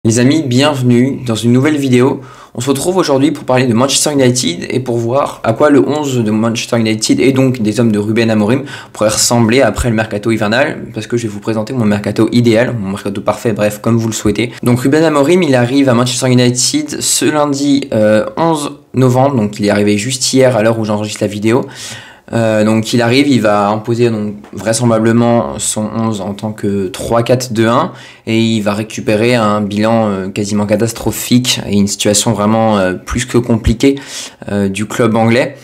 Les amis, bienvenue dans une nouvelle vidéo. On se retrouve aujourd'hui pour parler de Manchester United et pour voir à quoi le 11 de Manchester United et donc des hommes de Ruben Amorim pourrait ressembler après le mercato hivernal, parce que je vais vous présenter mon mercato idéal, mon mercato parfait, bref, comme vous le souhaitez. Donc Ruben Amorim, il arrive à Manchester United ce lundi 11 novembre, donc il est arrivé juste hier à l'heure où j'enregistre la vidéo. Donc il arrive, il va imposer donc vraisemblablement son 11 en tant que 3-4-2-1 et il va récupérer un bilan quasiment catastrophique et une situation vraiment plus que compliquée du club anglais.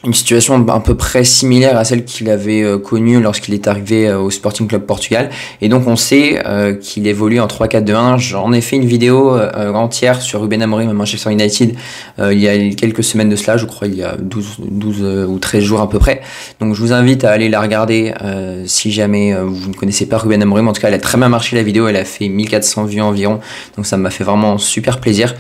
Une situation à peu près similaire à celle qu'il avait connue lorsqu'il est arrivé au Sporting Club Portugal. Et donc on sait qu'il évolue en 3-4-2-1. J'en ai fait une vidéo entière sur Ruben Amorim à Manchester United il y a quelques semaines de cela, je crois il y a 12 ou 13 jours à peu près. Donc je vous invite à aller la regarder si jamais vous ne connaissez pas Ruben Amorim. En tout cas elle a très bien marché la vidéo, elle a fait 1400 vues environ. Donc ça m'a fait vraiment super plaisir.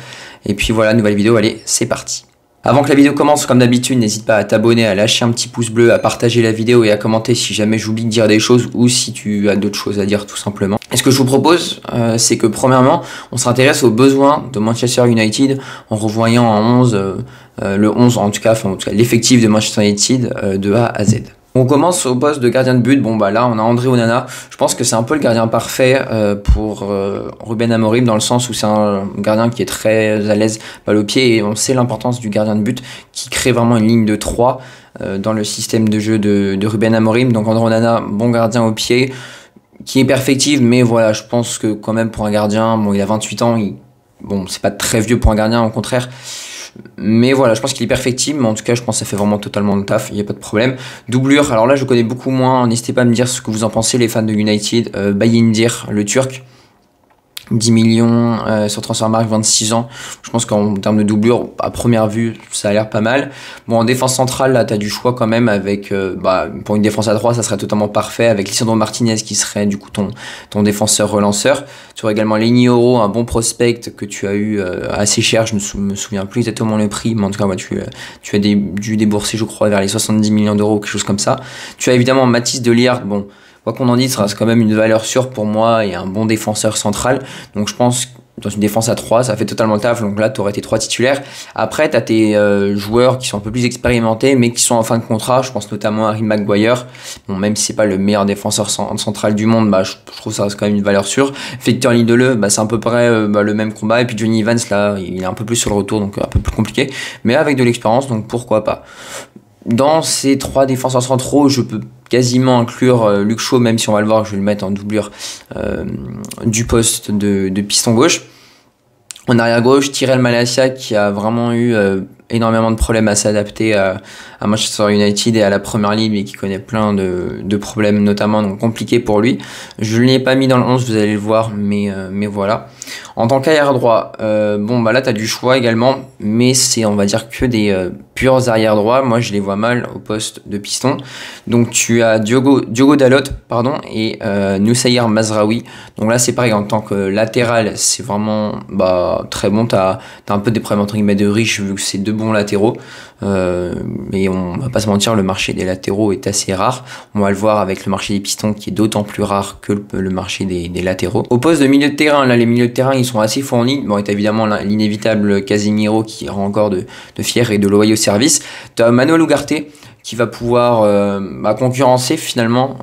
Et puis voilà, nouvelle vidéo, allez, c'est parti. Avant que la vidéo commence, comme d'habitude, n'hésite pas à t'abonner, à lâcher un petit pouce bleu, à partager la vidéo et à commenter si jamais j'oublie de dire des choses ou si tu as d'autres choses à dire tout simplement. Et ce que je vous propose, c'est que premièrement, on s'intéresse aux besoins de Manchester United en revoyant en 11, le 11 en tout cas l'effectif de Manchester United de A à Z. On commence au poste de gardien de but. Bon bah là on a André Onana. Je pense que c'est un peu le gardien parfait pour Ruben Amorim, dans le sens où c'est un gardien qui est très à l'aise balle au pied et on sait l'importance du gardien de but qui crée vraiment une ligne de 3 dans le système de jeu de Ruben Amorim. Donc André Onana, bon gardien au pied qui est perfectible, mais voilà, je pense que quand même pour un gardien, bon il a 28 ans, bon c'est pas très vieux pour un gardien, au contraire. Mais voilà, je pense qu'il est perfectible, mais en tout cas, je pense que ça fait vraiment totalement le taf, il n'y a pas de problème. Doublure, alors là, je connais beaucoup moins, n'hésitez pas à me dire ce que vous en pensez, les fans de United. Bayindir, le Turc, 10 millions sur Transfermarkt, 26 ans. Je pense qu'en termes de doublure, à première vue, ça a l'air pas mal. Bon, en défense centrale, là, tu as du choix quand même avec, pour une défense à 3, ça serait totalement parfait, avec Lisandro Martinez qui serait du coup ton défenseur relanceur. Tu aurais également Lenny Yoro, un bon prospect que tu as eu assez cher, je me souviens plus exactement le prix, mais en tout cas, ouais, tu as dû débourser, je crois, vers les 70 millions d'euros, quelque chose comme ça. Tu as évidemment Mathys de Ligt, bon, quoi qu'on en dise, ça reste quand même une valeur sûre pour moi et un bon défenseur central. Donc je pense que dans une défense à 3, ça fait totalement le taf. Donc là, tu aurais tes 3 titulaires. Après, tu as tes joueurs qui sont un peu plus expérimentés, mais qui sont en fin de contrat. Je pense notamment à Harry Maguire. Bon, même si c'est pas le meilleur défenseur central du monde, bah, je trouve que ça reste quand même une valeur sûre. Victor Lindelöf, bah, c'est à peu près le même combat. Et puis Johnny Evans, là, il est un peu plus sur le retour, donc un peu plus compliqué. Mais avec de l'expérience, donc pourquoi pas. Dans ces 3 défenseurs centraux, je peux quasiment inclure Luke Shaw, même si on va le voir, je vais le mettre en doublure du poste de piston gauche. En arrière gauche, Tyrell Malacia qui a vraiment eu énormément de problèmes à s'adapter à Manchester United et à la Première Ligue et qui connaît plein de problèmes notamment, donc compliqués pour lui. Je ne l'ai pas mis dans le 11, vous allez le voir, mais voilà. En tant qu'arrière droit, bon bah là tu as du choix également, mais c'est on va dire que des purs arrière droits. Moi je les vois mal au poste de piston. Donc tu as Diogo Dalot et Noussaïr Mazraoui. Donc là c'est pareil, en tant que latéral c'est vraiment très bon. T'as un peu des problèmes entre guillemets de riche vu que c'est 2 bons latéraux. Mais on va pas se mentir, le marché des latéraux est assez rare. On va le voir avec le marché des pistons qui est d'autant plus rare que le marché des latéraux. Au poste de milieu de terrain, là les milieux de terrain ils sont assez fournis. Bon, et évidemment l'inévitable Casemiro qui rend encore de fiers et de loyaux services. Tu as Manuel Ugarte qui va pouvoir concurrencer finalement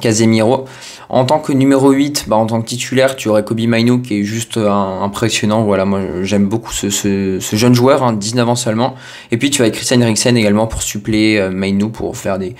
Casemiro. En tant que numéro 8, en tant que titulaire, tu aurais Kobe Mainoo qui est juste impressionnant. Voilà, moi j'aime beaucoup ce jeune joueur, 19 ans seulement. Et puis tu as Christian Eriksen également pour suppléer Mainoo pour faire des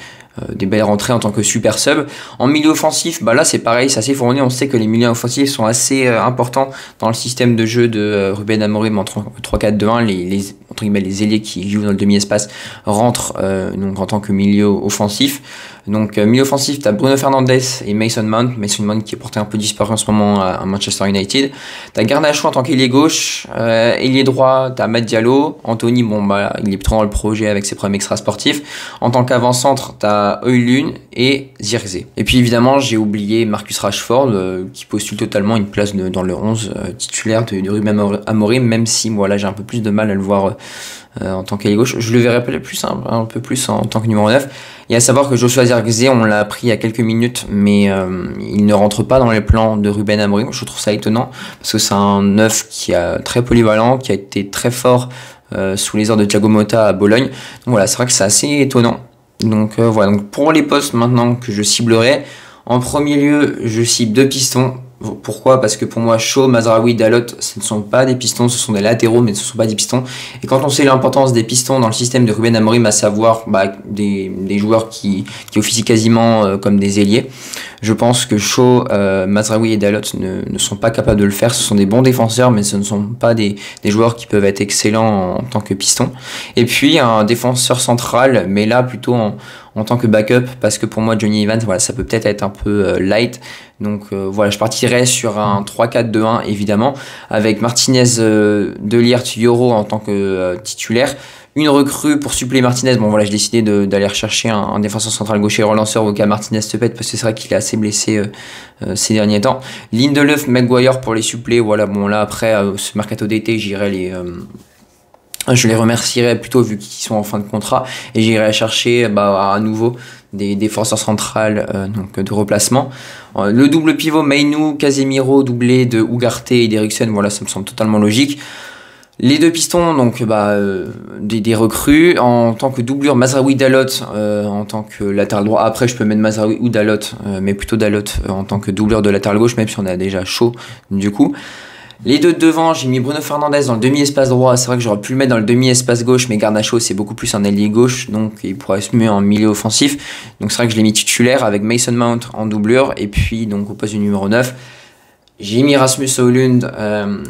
belles rentrées en tant que super sub. En milieu offensif, là c'est pareil, c'est assez fourni. On sait que les milieux offensifs sont assez importants dans le système de jeu de Ruben Amorim en 3-4-2-1. Entre guillemets, les ailiers qui jouent dans le demi-espace rentrent donc en tant que milieu offensif. Donc milieu offensif, tu as Bruno Fernandes et Mason Mount. Mason Mount qui est porté un peu disparu en ce moment à Manchester United. Tu as Garnacho en tant qu'ailier gauche. Ailier droit, tu as Matt Diallo. Anthony, il est plutôt dans le projet avec ses problèmes extra-sportifs. En tant qu'avant-centre, tu as Højlund et Zirkzee. Et puis évidemment, j'ai oublié Marcus Rashford qui postule totalement une place dans le 11 titulaire de Ruben Amorim, même si moi là j'ai un peu plus de mal à le voir en tant qu'ailier gauche. Je le verrais un peu plus en tant que numéro 9. Et à savoir que Joshua Zirkzee, on l'a appris il y a quelques minutes, mais il ne rentre pas dans les plans de Ruben Amorim. Je trouve ça étonnant, parce que c'est un 9 qui est très polyvalent, qui a été très fort sous les ordres de Thiago Motta à Bologne. Donc voilà, c'est vrai que c'est assez étonnant. Donc voilà, donc pour les postes maintenant que je ciblerai, en premier lieu, je cible 2 pistons. Pourquoi? Parce que pour moi, Shaw, Mazraoui, Dalot, ce ne sont pas des pistons, ce sont des latéraux, mais ce ne sont pas des pistons. Et quand on sait l'importance des pistons dans le système de Ruben Amorim, à savoir des joueurs qui officient quasiment comme des ailiers, je pense que Shaw, Mazraoui et Dalot ne sont pas capables de le faire. Ce sont des bons défenseurs, mais ce ne sont pas des joueurs qui peuvent être excellents en tant que piston. Et puis un défenseur central, mais là plutôt en tant que backup, parce que pour moi Johnny Evans, voilà, ça peut peut-être être un peu light. Donc voilà, je partirais sur un 3-4-2-1 évidemment, avec Martinez, De Ligt, Yoro en tant que titulaire. Une recrue pour suppléer Martinez. Bon voilà, j'ai décidé d'aller rechercher un défenseur central gaucher relanceur au cas Martinez se pète, parce que c'est vrai qu'il est assez blessé ces derniers temps. Lindelöf, Maguire pour les suppléer. Voilà, bon là après ce mercato d'été, je les remercierai plutôt vu qu'ils sont en fin de contrat, et j'irai chercher à nouveau des défenseurs centrales donc de replacement. Le double pivot Mainoo, Casemiro, doublé de Ugarte et d'Eriksen, voilà, ça me semble totalement logique. Les 2 pistons, donc des recrues. En tant que doublure, Mazraoui, Dalot en tant que latéral droit. Après, je peux mettre Mazraoui ou Dalot, mais plutôt Dalot en tant que doublure de latéral gauche, même si on a déjà chaud du coup. Les 2 devant, j'ai mis Bruno Fernandes dans le demi-espace droit. C'est vrai que j'aurais pu le mettre dans le demi-espace gauche, mais Garnacho c'est beaucoup plus un ailier gauche, donc il pourrait se mettre en milieu offensif. Donc c'est vrai que je l'ai mis titulaire avec Mason Mount en doublure, et puis donc au poste du numéro 9. J'ai mis Rasmus Højlund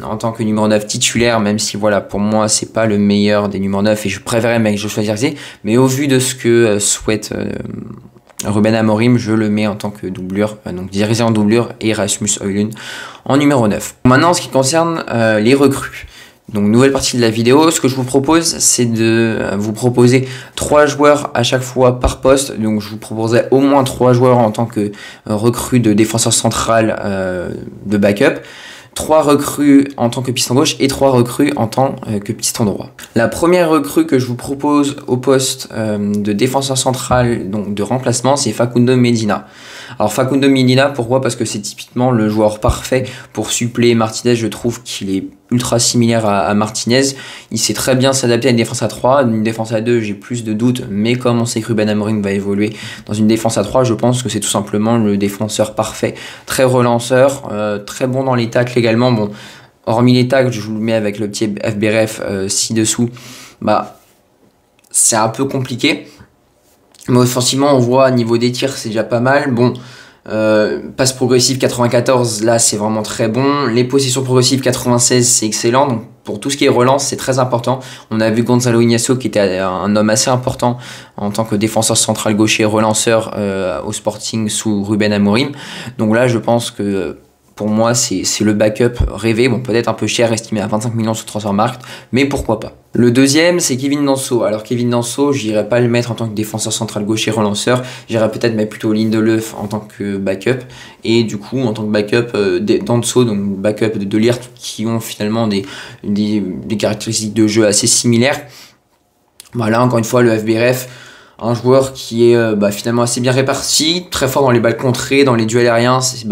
en tant que numéro 9 titulaire, même si voilà, pour moi c'est pas le meilleur des numéros 9 et je préférais mec Joshua Zirkzee, mais au vu de ce que souhaite Ruben Amorim, je le mets en tant que doublure, donc Zirkzee en doublure et Rasmus Højlund en numéro 9. Maintenant, en ce qui concerne les recrues, donc nouvelle partie de la vidéo, ce que je vous propose, c'est de vous proposer 3 joueurs à chaque fois par poste. Donc je vous proposerai au moins 3 joueurs en tant que recrue de défenseur central de backup, 3 recrues en tant que piston gauche et 3 recrues en tant que piston droit. La première recrue que je vous propose au poste de défenseur central, donc de remplacement, c'est Facundo Medina. Alors Facundo Medina, pourquoi? Parce que c'est typiquement le joueur parfait pour suppléer Martinez. Je trouve qu'il est ultra similaire à Martinez. Il sait très bien s'adapter à une défense à 3. Une défense à 2, j'ai plus de doutes, mais comme on sait que Ruben Amorim va évoluer dans une défense à 3, je pense que c'est tout simplement le défenseur parfait. Très relanceur, très bon dans les tacles également. Bon, hormis les tacles, je vous le mets avec le petit FBRF ci-dessous, c'est un peu compliqué. Mais offensivement, on voit, au niveau des tirs, c'est déjà pas mal. Bon, passe progressive 94, là, c'est vraiment très bon. Les possessions progressives 96, c'est excellent. Donc, pour tout ce qui est relance, c'est très important. On a vu Gonzalo Ignacio, qui était un homme assez important en tant que défenseur central gaucher relanceur au Sporting sous Ruben Amorim. Donc là, je pense que pour moi, c'est le backup rêvé. Bon, peut-être un peu cher, estimé à 25 millions sur Transfermarkt, mais pourquoi pas. Le deuxième, c'est Kevin Danso. Alors, Kevin Danso, j'irai pas le mettre en tant que défenseur central gaucher relanceur. J'irai peut-être mettre plutôt Lindelöf en tant que backup. Et du coup, en tant que backup, Danso, donc backup de Ligt, qui ont finalement des caractéristiques de jeu assez similaires. Là, encore une fois, le FBRF. Un joueur qui est finalement assez bien réparti, très fort dans les balles contrées, dans les duels aériens, c'est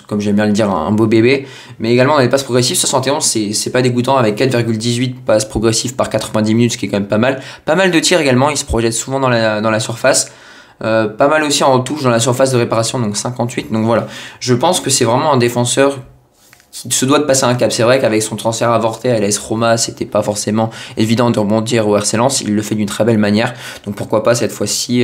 comme j'aime bien le dire, un beau bébé. Mais également dans les passes progressives, 71, c'est pas dégoûtant, avec 4,18 passes progressives par 90 minutes, ce qui est quand même pas mal. Pas mal de tirs également, il se projette souvent dans la surface. Pas mal aussi en touche dans la surface de réparation, donc 58. Donc voilà, je pense que c'est vraiment un défenseur qui se doit de passer un cap. C'est vrai qu'avec son transfert avorté à l'AS Roma, c'était pas forcément évident de rebondir au RC Lens. Il le fait d'une très belle manière. Donc pourquoi pas cette fois-ci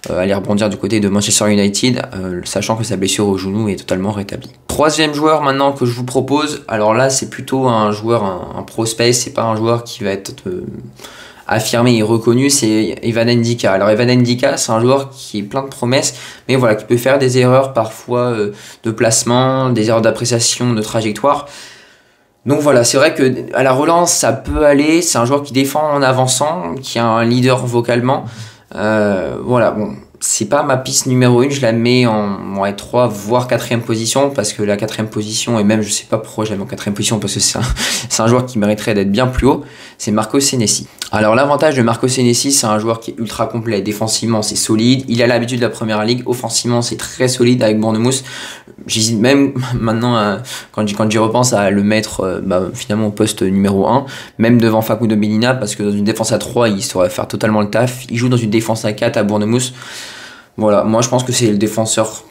aller rebondir du côté de Manchester United, sachant que sa blessure au genou est totalement rétablie. Troisième joueur maintenant que je vous propose. Alors là, c'est plutôt un joueur, un prospect. C'est pas un joueur qui va être affirmé et reconnu, c'est Evan Ndika. Alors Evan Ndika, c'est un joueur qui est plein de promesses, mais voilà, qui peut faire des erreurs parfois de placement, des erreurs d'appréciation, de trajectoire. Donc voilà, c'est vrai que à la relance, ça peut aller. C'est un joueur qui défend en avançant, qui est un leader vocalement. Voilà, bon, c'est pas ma piste numéro 1, je la mets en ouais, 3 voire 4ème position, parce que la 4ème position, et même je sais pas pourquoi je la mets en 4ème position, parce que c'est un joueur qui mériterait d'être bien plus haut, c'est Marco Senesi. Alors l'avantage de Marco Senesi, c'est un joueur qui est ultra complet, défensivement c'est solide, il a l'habitude de la première ligue, offensivement c'est très solide avec Bournemouth. J'hésite même maintenant, quand j'y repense, à le mettre finalement au poste numéro 1, même devant Facundo Medina, parce que dans une défense à 3, il saurait faire totalement le taf. Il joue dans une défense à 4 à Bournemouth. Voilà, moi je pense que c'est le défenseur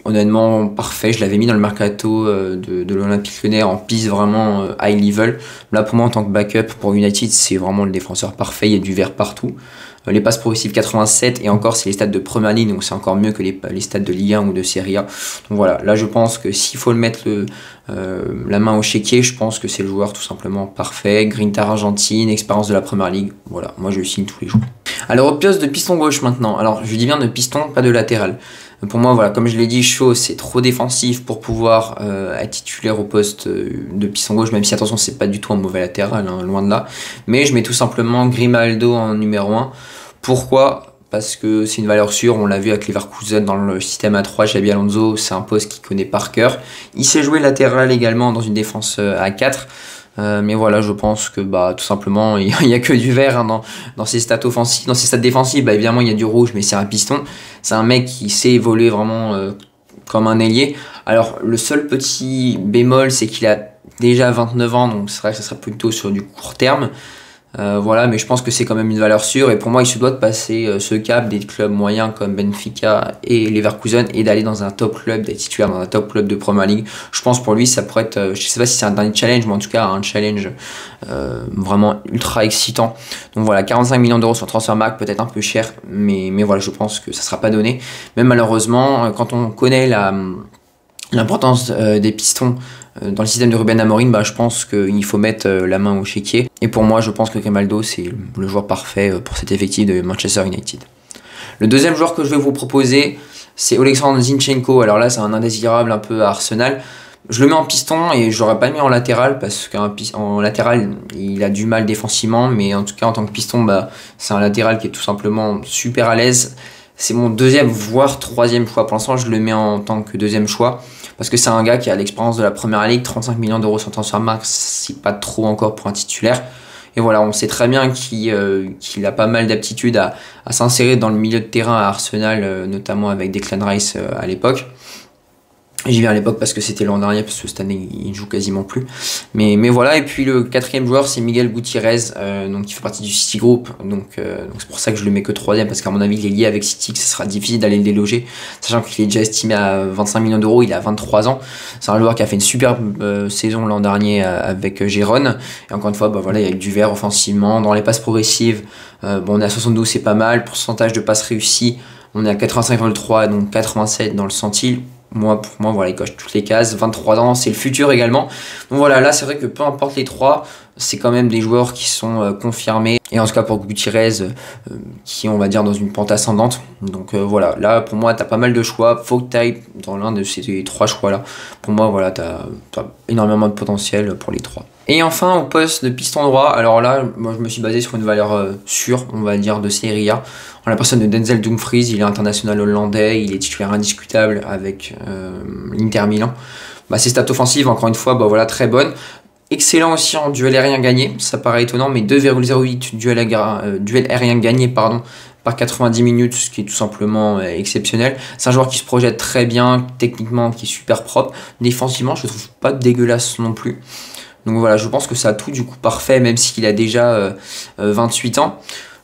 honnêtement parfait. Je l'avais mis dans le mercato de l'Olympique Lyonnais en piste vraiment high level. Là pour moi en tant que backup pour United, c'est vraiment le défenseur parfait. Il y a du vert partout. Les passes progressives 87, et encore c'est les stats de première ligne, donc c'est encore mieux que les stats de Ligue 1 ou de Serie A. Donc voilà, là je pense que s'il faut le mettre la main au chéquier, je pense que c'est le joueur tout simplement parfait. Grinta Argentine, expérience de la première ligue, voilà, moi je le signe tous les jours. Alors au poste de piston gauche maintenant, alors je dis bien de piston, pas de latéral. Pour moi, voilà, comme je l'ai dit, Shaw c'est trop défensif pour pouvoir être titulaire au poste de piston gauche, même si attention c'est pas du tout un mauvais latéral, hein, loin de là. Mais je mets tout simplement Grimaldo en numéro 1. Pourquoi ? Parce que c'est une valeur sûre, on l'a vu avec Leverkusen dans le système A3, Xabi Alonso, c'est un poste qu'il connaît par cœur. Il s'est joué latéral également dans une défense à 4. Mais voilà, je pense que tout simplement il y a que du vert hein, dans ses stats offensives, dans ses stats défensives. Évidemment il y a du rouge, mais c'est un piston. C'est un mec qui sait évoluer vraiment comme un ailier. Alors le seul petit bémol, c'est qu'il a déjà 29 ans, donc c'est vrai que ça serait plutôt sur du court terme. Voilà, mais je pense que c'est quand même une valeur sûre, et pour moi il se doit de passer ce cap des clubs moyens comme Benfica et Leverkusen et d'aller dans un top club, d'être titulaire dans un top club de Premier League. Je pense pour lui ça pourrait être, je sais pas si c'est un dernier challenge, mais en tout cas un challenge vraiment ultra excitant. Donc voilà, 45 millions d'euros sur Transfermarkt, peut-être un peu cher, mais voilà, je pense que ça sera pas donné. Même malheureusement, quand on connaît l'importance des pistons dans le système de Ruben Amorim, je pense qu'il faut mettre la main au chéquier. Et pour moi, je pense que Grimaldo, c'est le joueur parfait pour cet effectif de Manchester United. Le deuxième joueur que je vais vous proposer, c'est Oleksandr Zinchenko. Alors là, c'est un indésirable un peu à Arsenal. Je le mets en piston et je l'aurais pas mis en latéral, parce qu'en latéral, il a du mal défensivement. Mais en tout cas, en tant que piston, c'est un latéral qui est tout simplement super à l'aise. C'est mon deuxième voire troisième choix. Pour l'instant, je le mets en tant que deuxième choix, parce que c'est un gars qui a l'expérience de la première ligue. 35 millions d'euros sur Transfermarkt, c'est pas trop encore pour un titulaire. Et voilà, on sait très bien qu'il a pas mal d'aptitude à s'insérer dans le milieu de terrain à Arsenal, notamment avec Declan Rice à l'époque. J'y viens à l'époque parce que c'était l'an dernier, parce que cette année il ne joue quasiment plus. Mais voilà, et puis le quatrième joueur c'est Miguel Gutiérrez, donc qui fait partie du City Group, donc c'est pour ça que je le mets que troisième, parce qu'à mon avis il est lié avec City, que ce sera difficile d'aller le déloger, sachant qu'il est déjà estimé à 25 millions d'euros, il a 23 ans. C'est un joueur qui a fait une superbe saison l'an dernier avec Gérone, et encore une fois voilà, il y a du vert offensivement. Dans les passes progressives, on est à 72, c'est pas mal. Pourcentage de passes réussies, on est à 85,3, donc 87 dans le centile. Pour moi, voilà, il coche toutes les cases. 23 ans, c'est le futur également. Donc voilà, là, c'est vrai que peu importe les trois, c'est quand même des joueurs qui sont confirmés. Et en tout cas, pour Gutiérrez, qui est, on va dire, dans une pente ascendante. Donc voilà, là, pour moi, t'as pas mal de choix. Faut que t'ailles dans l'un de ces trois choix-là. Pour moi, voilà, t'as énormément de potentiel pour les trois. Et enfin, au poste de piston droit, alors là, moi, je me suis basé sur une valeur sûre, on va dire, de Serie A. En la personne de Denzel Dumfries, il est international hollandais, il est titulaire indiscutable avec l'Inter Milan. Ses stats offensives, encore une fois, voilà, très bonnes. Excellent aussi en duel aérien gagné, ça paraît étonnant, mais 2,08 duel aérien gagné par 90 minutes, ce qui est tout simplement exceptionnel. C'est un joueur qui se projette très bien, techniquement, qui est super propre. Défensivement, je le trouve pas dégueulasse non plus. Donc voilà, je pense que ça a tout du coup parfait, même s'il a déjà 28 ans.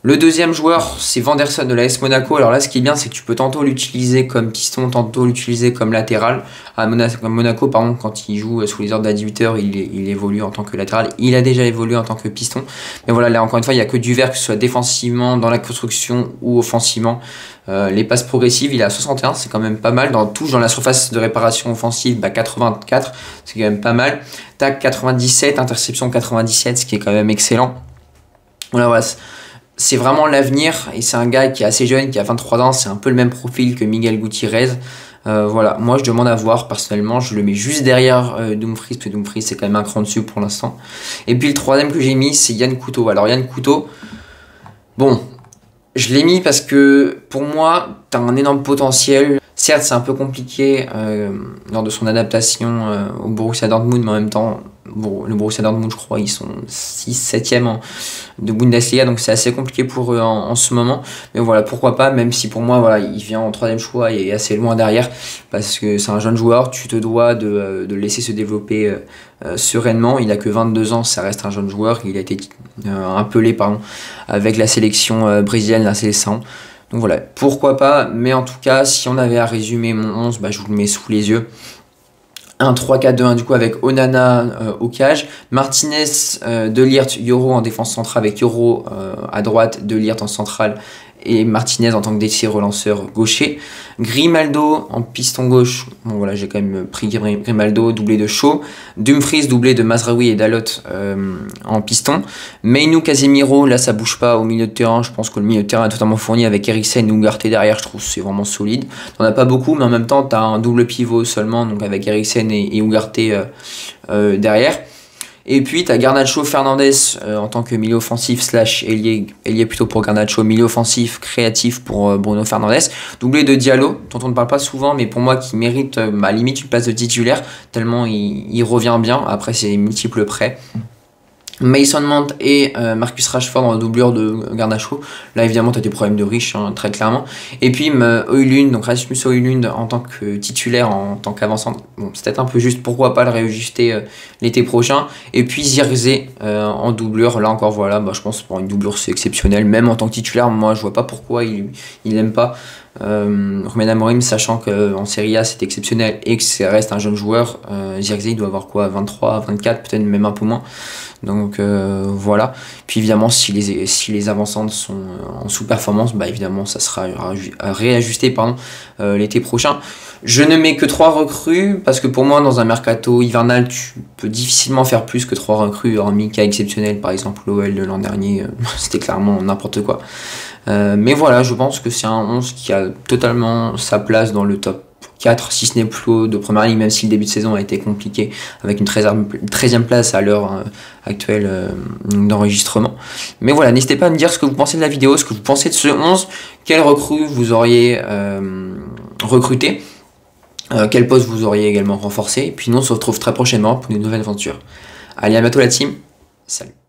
Le deuxième joueur, c'est Vanderson de l'AS Monaco. Alors là, ce qui est bien, c'est que tu peux tantôt l'utiliser comme piston, tantôt l'utiliser comme latéral. À Monaco, par exemple, quand il joue sous les ordres d'Adi il évolue en tant que latéral. Il a déjà évolué en tant que piston. Mais voilà, là, encore une fois, il n'y a que du vert, que ce soit défensivement, dans la construction ou offensivement. Les passes progressives, il est à 61, c'est quand même pas mal. Dans la surface de réparation offensive, 84, c'est quand même pas mal. Tac, 97, interception 97, ce qui est quand même excellent. Voilà. C'est vraiment l'avenir, et c'est un gars qui est assez jeune, qui a 23 ans, c'est un peu le même profil que Miguel Gutiérrez. Voilà, moi je demande à voir, personnellement, je le mets juste derrière Dumfries, parce que Dumfries c'est quand même un cran dessus pour l'instant. Et puis le troisième que j'ai mis, c'est Yann Couto. Alors Yann Couto, bon, Je l'ai mis parce que pour moi, tu as un énorme potentiel. Certes, c'est un peu compliqué lors de son adaptation au Borussia Dortmund, mais en même temps, bon, le Borussia Dortmund, je crois, ils sont 6-7e de Bundesliga, donc c'est assez compliqué pour eux en ce moment. Mais voilà, pourquoi pas, même si pour moi, voilà, il vient en 3e choix et est assez loin derrière, parce que c'est un jeune joueur, tu te dois de le laisser se développer sereinement. Il a que 22 ans, ça reste un jeune joueur. Il a été appelé avec la sélection brésilienne, la sélection. Donc voilà, pourquoi pas, mais en tout cas, si on avait à résumer mon 11, bah, je vous le mets sous les yeux. Un 3-4-2-1 du coup avec Onana au cage, Martinez, De Ligt, Yoro en défense centrale avec Yoro à droite, De Ligt en centrale et Martinez en tant que déchet relanceur gaucher. Grimaldo en piston gauche, bon voilà, j'ai quand même pris Grimaldo, doublé de Shaw. Dumfries, doublé de Mazraoui et Dalot en piston. Meinou, Casemiro, là ça bouge pas au milieu de terrain, je pense que le milieu de terrain est totalement fourni avec Eriksen et Ugarte derrière, je trouve que c'est vraiment solide. T'en as pas beaucoup, mais en même temps t'as un double pivot seulement, donc avec Eriksen et Ugarte derrière. Et puis tu as Garnacho Fernandez en tant que milieu offensif slash ailier plutôt pour Garnacho, milieu offensif créatif pour Bruno Fernandes, doublé de Diallo, dont on ne parle pas souvent, mais pour moi qui mérite limite une place de titulaire, tellement il revient bien, après c'est multiples prêts. Mason Mount et Marcus Rashford en doublure de Garnacho. Là évidemment tu as des problèmes de riche, hein, très clairement. Et puis Højlund, donc Rasmus Højlund en tant que titulaire, en tant qu'avançant. Bon, c'est peut-être un peu juste, pourquoi pas le réajuster l'été prochain. Et puis Zirkzee en doublure. Là encore voilà, bah, je pense pour une doublure c'est exceptionnel. Même en tant que titulaire, moi je vois pas pourquoi il n'aime pas. Ruben Amorim, sachant qu'en Serie A c'est exceptionnel et que ça reste un jeune joueur, Zirkzee il doit avoir quoi, 23, 24, peut-être même un peu moins. Donc voilà. Puis évidemment si les avancantes sont en sous-performance, bah évidemment ça sera réajusté l'été prochain. Je ne mets que 3 recrues parce que pour moi dans un mercato hivernal tu peux difficilement faire plus que 3 recrues, hormis cas exceptionnel, par exemple l'OL de l'an dernier c'était clairement n'importe quoi. Mais voilà, je pense que c'est un 11 qui a totalement sa place dans le top 4, si ce n'est plus haut de première ligne, même si le début de saison a été compliqué, avec une 13e place à l'heure actuelle d'enregistrement. Mais voilà, n'hésitez pas à me dire ce que vous pensez de la vidéo, ce que vous pensez de ce 11, quelle recrue vous auriez recruté, quel poste vous auriez également renforcé, et puis nous on se retrouve très prochainement pour une nouvelle aventure. Allez, à bientôt la team, salut.